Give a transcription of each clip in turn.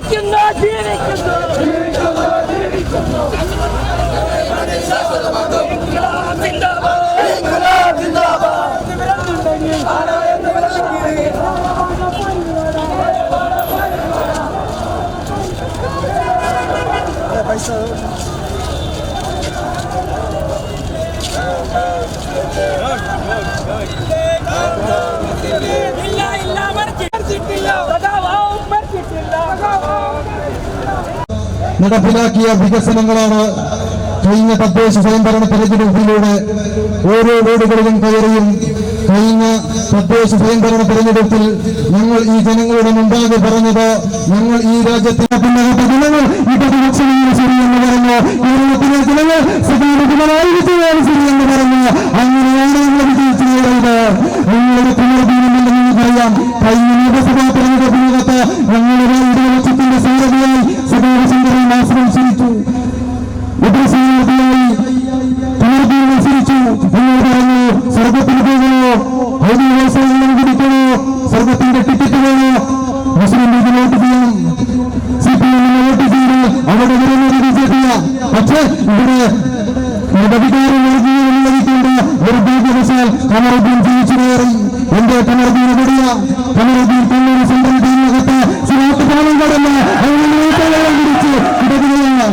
ജീവിക്കുന്നു ജീവിക്കുന്നു ജീവിക്കുന്നു പൈസ നടപ്പിലാക്കിയ വികസനങ്ങളാണ് കഴിഞ്ഞ തദ്ദേശ സ്വയംഭരണ തെരഞ്ഞെടുപ്പിലൂടെ ഓരോ വീടുകളിലും കയറിയും കഴിഞ്ഞ തദ്ദേശ സ്വയംഭരണ തെരഞ്ഞെടുപ്പിൽ ഞങ്ങൾ ഈ ജനങ്ങളുടെ മുമ്പാകെ പറഞ്ഞത് ഞങ്ങൾ ഈ രാജ്യത്തിന്റെ ജനങ്ങൾ ഈ പ്രതിപക്ഷങ്ങൾ ശരിയെന്ന് പറഞ്ഞു, കേരളത്തിലെ ജനങ്ങൾ പിണറായി വിജയനാണ് ശരിയെന്ന് പറഞ്ഞു. അങ്ങനെയാണ് ഞങ്ങൾ വിജയിച്ചുള്ളത്. നിങ്ങളുടെ പുനർഭീനമില്ലെന്ന് പറയാം. കഴിഞ്ഞ നിയമസഭാ തെരഞ്ഞെടുപ്പിനകത്ത് ഞങ്ങളുടെ ഇടവക്ഷത്തിന്റെ സാരഥിയായി സദാശങ്കരൻ ആശ്രയിച്ചിരിച്ചു, ഉപസ്ഥാനാർത്ഥിയായി പുനർഭീ മത്സരിച്ചു. നിങ്ങൾ പറഞ്ഞു സ്വർഗത്തിന് പോകണോ, ഔദ്യോഗിക വ്യവസായങ്ങൾ കുടിക്കണോ, സ്വർഗത്തിന്റെ ടിക്കറ്റ് വേണോ, മുസ്ലിം ലീഗ് വോട്ട് ചെയ്യാം, CPM വോട്ട് ചെയ്ത് അവിടെ വരുന്നത് BJP. പക്ഷേ ഇവിടെ അധികാരം നൽകിക്കൊണ്ട് നിർഭാഗ്യവശാൽ കമറുദ്ദീൻ ജയിച്ചു കയറി. എന്റെ കമറുദ്ദീൻ എവിടെയ കമറുദ്ദീൻ കണ്ണൂർ സെൻട്രൽ ടീമിനകത്ത് സിറാത്ത് പാലം കടന്ന് പിടിച്ച് കിടക്കുകയാണ്.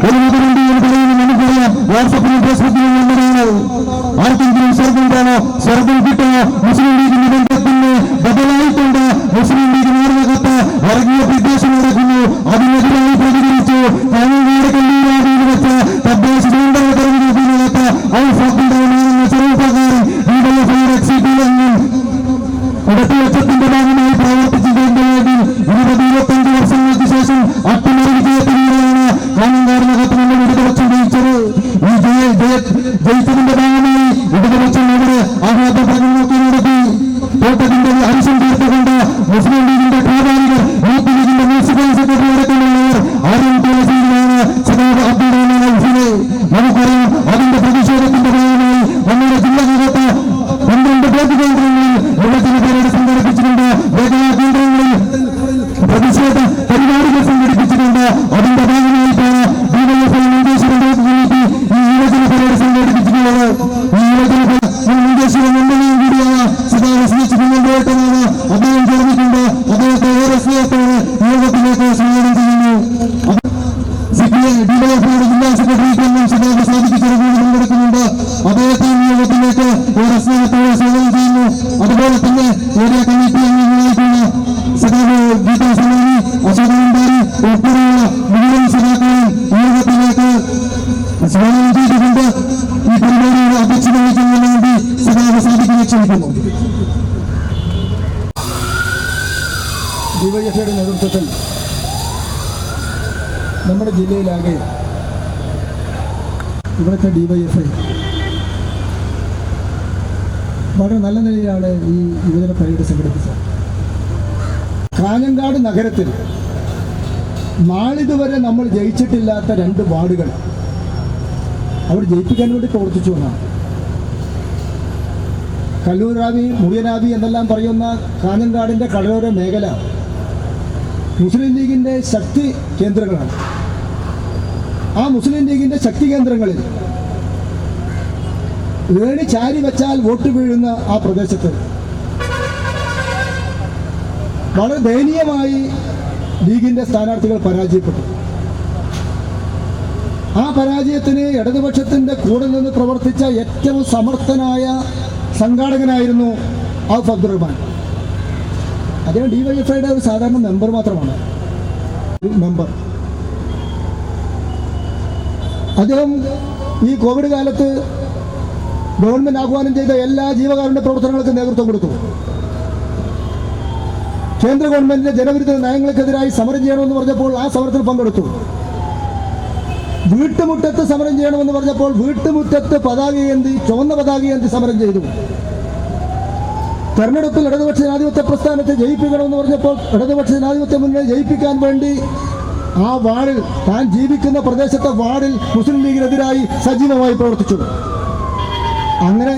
ഒരു മുതലുണ്ട് എന്ന് പറയുന്നത് നമുക്കറിയാം. വാട്സപ്പിലും ഫേസ്ബുക്കിലും വന്നതാണ്. ആർക്കെങ്കിലും സ്വർഗം വേണോ, സ്വർഗം കിട്ടണോ, മുസ്ലിം ലീഗിന്റെ ബന്ധത്തിന് ബദലായിക്കൊണ്ട് മുസ്ലിം ലീഗ് നേർവകത്ത് വർഗീയ വിദ്വേഷം നടക്കുന്നു. അതിനെതിരായി പ്രതികരിച്ചു. കാഞ്ഞങ്ങാട് കല്ലൂരാടിയിൽ വെച്ച് തദ്ദേശ സ്വയംഭരണ തെരഞ്ഞെടുപ്പിനകത്ത് ഔഫാക്കുണ്ടാകുന്ന ചെറുപ്പക്കാരൻ ഇടത്തുവച്ചത്തിന്റെ ഭാഗമായി പ്രവർത്തിച്ചതിന്റെ 20-25 വർഷങ്ങൾക്ക് ശേഷം അട്ടിമറി വിജയത്തിലൂടെയാണ് കാഞ്ഞങ്ങാടിനകത്ത് നമ്മൾ ഇടതുപക്ഷം ജയിച്ചത്. ഈ ജയിച്ചതിന്റെ ഭാഗമായി ഇടതുപക്ഷം അവിടെ ആഘാത പ്രകടനമൊക്കെ നടത്തി. തോട്ടത്തിന്റെ അരിശം തീർത്തുകൊണ്ട് മുസ്ലിം ലീഗിന്റെ പ്രാധാനികർ, യൂത്ത് ലീഗിന്റെ മുനിസിപ്പൽ സെക്രട്ടറി അടക്കമുള്ളവർ ആരും തുളസിയിലാണ് സദാബ് അബ്ദുൾ റഹ്മാൻ ഔഫിനെ. നമുക്കറിയാം അതിന്റെ പ്രതിഷേധത്തിന്റെ ഭാഗമായി നമ്മുടെ ജില്ലകത്ത് 12 ബ്ലോക്ക് കേന്ദ്രങ്ങളിൽ യുവജന പരേഡ് സംഘടിപ്പിച്ചിട്ടുണ്ട്. മേഖലാ കേന്ദ്രങ്ങളിൽ പ്രതിഷേധ പരിപാടികൾ സംഘടിപ്പിച്ചിട്ടുണ്ട്. അതിന്റെ ഭാഗമായിട്ടാണ് DYFI മഞ്ചേശ്വരം ബ്ലോക്ക് കമ്മിറ്റി ഈ യുവജന പരേഡ് സംഘടിപ്പിച്ചിട്ടുള്ളത്. ഈ യുവജന മഞ്ചേശ്വരം മുന്നണിയും കൂടിയായ സുധാകരനാണ് അദ്ദേഹം ചേർന്നിട്ടുണ്ട്. അദ്ദേഹത്തെ ഏറെ സ്നേഹത്തോടെ യോഗത്തിലേക്ക് സ്വാഗതം ചെയ്യുന്നു. DYFIയുടെ ജില്ലാ സെക്രട്ടറിക്ക് സുധാകർ സാധിപ്പിച്ചതുകൂടി പങ്കെടുക്കുന്നുണ്ട്. അദ്ദേഹത്തെ യോഗത്തിലേക്ക് ഏറെ സ്നേഹത്തോടെ സ്വാഗതം ചെയ്യുന്നു. അതുപോലെ തന്നെ ഏരിയ കമ്മിറ്റി അംഗങ്ങളായിട്ടുള്ള സഖാവ് ഗീതാ സമാനി, അശോകൻബാരി ഉൾപ്പെടെയുള്ള മുഴുവൻ സഖാക്കളെയും യോഗത്തിലേക്ക് സ്വാഗതം ചെയ്തുകൊണ്ട് ഈ പരിപാടിയുടെ അധ്യക്ഷത വഹിക്കുന്നതിന് വേണ്ടി സഖാവ് സാധിപ്പിനെ ക്ഷണിക്കുന്നു. DYFIയുടെ നേതൃത്വത്തിൽ നമ്മുടെ ജില്ലയിലാകെ ഇവിടുത്തെ DYFI വളരെ നല്ല നിലയിലാണ് ഈ യുവജന പരേഡ് സംഘടിപ്പിച്ചത്. കാഞ്ഞങ്ങാട് നഗരത്തിൽ നാളിതുവരെ നമ്മൾ ജയിച്ചിട്ടില്ലാത്ത 2 വാർഡുകൾ അവർ ജയിപ്പിക്കാൻ വേണ്ടി പ്രവർത്തിച്ചു എന്നാണ്. കല്ലൂരാവി, മുറിയനാവി എന്നെല്ലാം പറയുന്ന കാഞ്ഞങ്ങാടിൻ്റെ കടലോര മേഖല മുസ്ലിം ലീഗിൻ്റെ ശക്തി കേന്ദ്രങ്ങളാണ്. ആ മുസ്ലിം ലീഗിൻ്റെ ശക്തി കേന്ദ്രങ്ങളിൽ ഏണി ചാരി വെച്ചാൽ വോട്ട് വീഴുന്ന ആ പ്രദേശത്ത് വളരെ ദയനീയമായി ലീഗിൻ്റെ സ്ഥാനാർത്ഥികൾ പരാജയപ്പെട്ടു. ആ പരാജയത്തിന് ഇടതുപക്ഷത്തിൻ്റെ കൂടെ നിന്ന് പ്രവർത്തിച്ച ഏറ്റവും സമർത്ഥനായ സംഘാടകനായിരുന്നു ഔഫ് അബ്ദുൾ റഹ്മാൻ. അദ്ദേഹം DYFIയുടെ ഒരു സാധാരണ മെമ്പർ മാത്രമാണ്. അദ്ദേഹം ഈ കോവിഡ് കാലത്ത് ഗവൺമെന്റ് ആഹ്വാനം ചെയ്ത എല്ലാ ജീവകാരുണ്യ പ്രവർത്തനങ്ങൾക്കും നേതൃത്വം കൊടുത്തു. കേന്ദ്ര ഗവൺമെന്റിന്റെ ജനവിരുദ്ധ നയങ്ങൾക്കെതിരായി സമരം ചെയ്യണമെന്ന് പറഞ്ഞപ്പോൾ ആ സമരത്തിൽ പങ്കെടുത്തു. വീട്ടുമുറ്റത്ത് സമരം ചെയ്യണമെന്ന് പറഞ്ഞപ്പോൾ വീട്ടുമുറ്റത്ത് പതാകയേന്തി, ചുവന്ന പതാകയേന്തി സമരം ചെയ്തു. തെരഞ്ഞെടുപ്പിൽ ഇടതുപക്ഷ ജനാധിപത്യ പ്രസ്ഥാനത്തെ ജയിപ്പിക്കണമെന്ന് പറഞ്ഞപ്പോൾ ഇടതുപക്ഷ ജനാധിപത്യ മുന്നണി ജയിപ്പിക്കാൻ വേണ്ടി ആ വാർഡിൽ, താൻ ജീവിക്കുന്ന പ്രദേശത്തെ വാർഡിൽ മുസ്ലിം ലീഗിനെതിരായി സജീവമായി പ്രവർത്തിച്ചു. അങ്ങനെ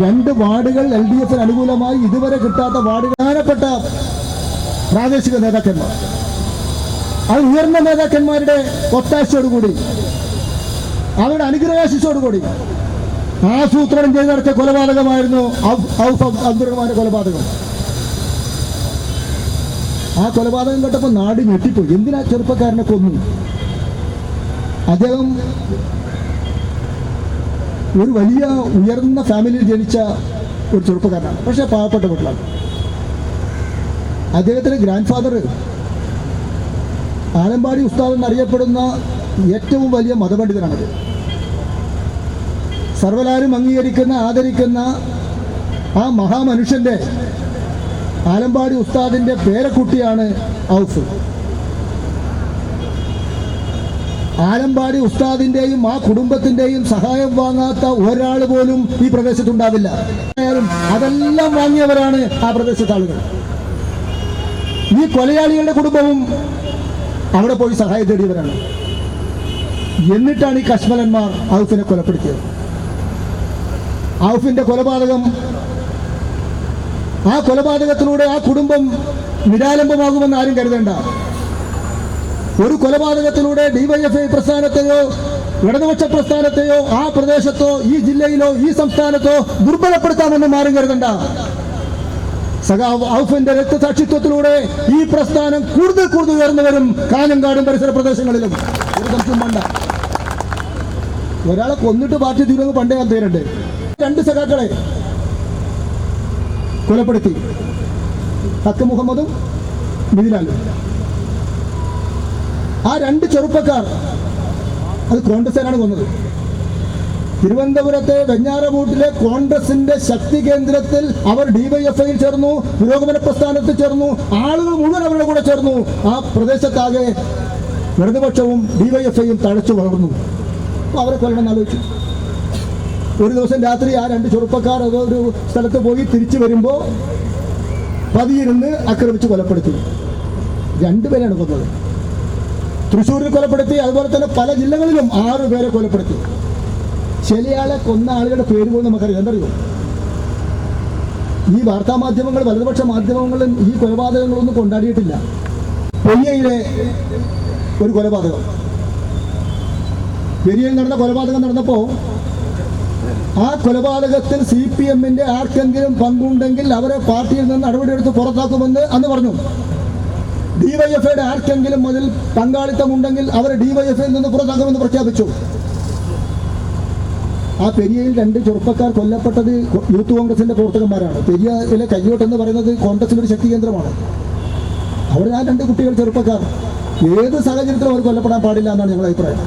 2 വാർഡുകൾ LDFന് അനുകൂലമായി ഇതുവരെ കിട്ടാത്ത വാർഡുകൾ പ്രധാനപ്പെട്ട പ്രാദേശിക നേതാക്കന്മാർ അത് ഉയർന്ന നേതാക്കന്മാരുടെ ഒത്താശയോടുകൂടി അവരുടെ അനുഗ്രഹാശിസോടുകൂടി ആസൂത്രണം ചെയ്ത് നടത്തിയ കൊലപാതകമായിരുന്നു ഔഫ് അബ്ദുറഹ്മാന്റെ കൊലപാതകം. ആ കൊലപാതകം കേട്ടപ്പോൾ നാട് ഞെട്ടിപ്പോയി. എന്തിനാ ചെറുപ്പക്കാരനെ കൊന്നു? അദ്ദേഹം ഒരു വലിയ ഉയർന്ന ഫാമിലിയിൽ ജനിച്ച ഒരു ചെറുപ്പക്കാരനാണ്, പക്ഷെ പാവപ്പെട്ട വീട്ടിലാണ്. അദ്ദേഹത്തിന്റെ ഗ്രാൻഡ് ഫാദർ ആലമ്പാടി ഉസ്താദ് എന്നറിയപ്പെടുന്ന ഏറ്റവും വലിയ മതപണ്ഡിതനാണത്. സർവ്വലാരും അംഗീകരിക്കുന്ന ആദരിക്കുന്ന ആ മഹാമനുഷ്യന്റെ ആലമ്പാടി ഉസ്താദിന്റെ പേരക്കുട്ടിയാണ് ഔഫ്. ആലമ്പാടി ഉസ്താദിന്റെയും ആ കുടുംബത്തിന്റെയും സഹായം വാങ്ങാത്ത ഒരാൾ പോലും ഈ പ്രദേശത്തുണ്ടാവില്ല. അതെല്ലാം വാങ്ങിയവരാണ് ആ പ്രദേശത്തെ ആളുകൾ. ഈ കൊലയാളികളുടെ കുടുംബവും അവിടെ പോയി സഹായം തേടിയവരാണ്. എന്നിട്ടാണ് ഈ കശ്മലന്മാർ ഔഫിനെ കൊലപ്പെടുത്തിയത്. ഔഫിന്റെ കൊലപാതകം, ആ കൊലപാതകത്തിലൂടെ ആ കുടുംബം നിരാലംബമാകുമെന്ന് ആരും കരുതേണ്ട. ഒരു കൊലപാതകത്തിലൂടെ ഡിവൈഎഫ്ഐ പ്രസ്ഥാനത്തെയോ ഇടതുപക്ഷ പ്രസ്ഥാനത്തെയോ ആ പ്രദേശത്തോ ഈ ജില്ലയിലോ ഈ സംസ്ഥാനത്തോ ദുർബലപ്പെടുത്താമെന്നും ആരും കരുതണ്ട. സഖാവ് ഔഫിന്റെ രക്തസാക്ഷിത്വത്തിലൂടെ ഈ പ്രസ്ഥാനം കൂടുതൽ കൂടുതൽ ഉയർന്നു വരും. കാഞ്ഞങ്ങാടും പരിസര പ്രദേശങ്ങളിലും ഒരു സംശയം വേണ്ട. ഒരാളെ കൊന്നിട്ട് പാർട്ടി തീരുമെന്ന് പണ്ടേ ഞാൻ തീരുണ്ട്. 2 സഖാക്കളെ കൊലപ്പെടുത്തി, ഹക്ക് മുഹമ്മദും മിഥിലാലും. ആ 2 ചെറുപ്പക്കാർ അത് കോൺഗ്രസ്സുകാരാണ് കൊന്നത്. തിരുവനന്തപുരത്തെ വെഞ്ഞാറമൂട്ടിലെ കോൺഗ്രസിന്റെ ശക്തി കേന്ദ്രത്തിൽ അവർ ഡിവൈഎഫ്ഐയിൽ ചേർന്നു, പുരോഗമന പ്രസ്ഥാനത്തിൽ ചേർന്നു, ആളുകൾ മുഴുവൻ അവരുടെ കൂടെ ചേർന്നു. ആ പ്രദേശത്താകെ ഇടതുപക്ഷവും ഡിവൈഎഫ്ഐയും തഴച്ചു വളർന്നു. അപ്പോൾ അവരെ കൊല്ലണം ആലോചിച്ചു. ഒരു ദിവസം രാത്രി ആ 2 ചെറുപ്പക്കാർ ഒരു സ്ഥലത്ത് പോയി തിരിച്ചു വരുമ്പോൾ പതിയിരുന്ന് ആക്രമിച്ച് കൊലപ്പെടുത്തി. 2 പേരാണ് കൊന്നത്. തൃശ്ശൂരിൽ കൊലപ്പെടുത്തി, അതുപോലെ തന്നെ പല ജില്ലകളിലും 6 പേരെ കൊലപ്പെടുത്തി. ശരിയാളെ കൊന്ന ആളുകളുടെ പേര് പോലും നമുക്കറിയാം. എന്തറിയോ? ഈ വാർത്താ മാധ്യമങ്ങൾ, വലതുപക്ഷ മാധ്യമങ്ങളും ഈ കൊലപാതകങ്ങളൊന്നും കൊണ്ടാടിയിട്ടില്ല. പെരിയയിലെ ഒരു കൊലപാതകം, പെരിയയിൽ നടന്ന കൊലപാതകം നടന്നപ്പോൾ ആ കൊലപാതകത്തിൽ CPMന്റെ ആർക്കെങ്കിലും പങ്കുണ്ടെങ്കിൽ അവരെ പാർട്ടിയിൽ നിന്ന് നടപടിയെടുത്ത് പുറത്താക്കുമെന്ന് അന്ന് പറഞ്ഞു. ഡിവൈഎഫ്ഐയുടെ ആർക്കെങ്കിലും അതിൽ പങ്കാളിത്തമുണ്ടെങ്കിൽ അവരെ ഡിവൈഎഫ്ഐയിൽ നിന്ന് പുറത്താക്കുമെന്ന് പ്രഖ്യാപിച്ചു. ആ പെരിയയിൽ 2 ചെറുപ്പക്കാർ കൊല്ലപ്പെട്ടത് യൂത്ത് കോൺഗ്രസിന്റെ പ്രവർത്തകന്മാരാണ്. പെരിയയിലെ കയ്യോട്ട് എന്ന് പറയുന്നത് കോൺഗ്രസിന്റെ ഒരു ശക്തി കേന്ദ്രമാണ്. അവിടെ ആ 2 കുട്ടികൾ ചെറുപ്പക്കാർ ഏത് സാഹചര്യത്തിലും അവർ കൊല്ലപ്പെടാൻ പാടില്ല എന്നാണ് ഞങ്ങളുടെ അഭിപ്രായം.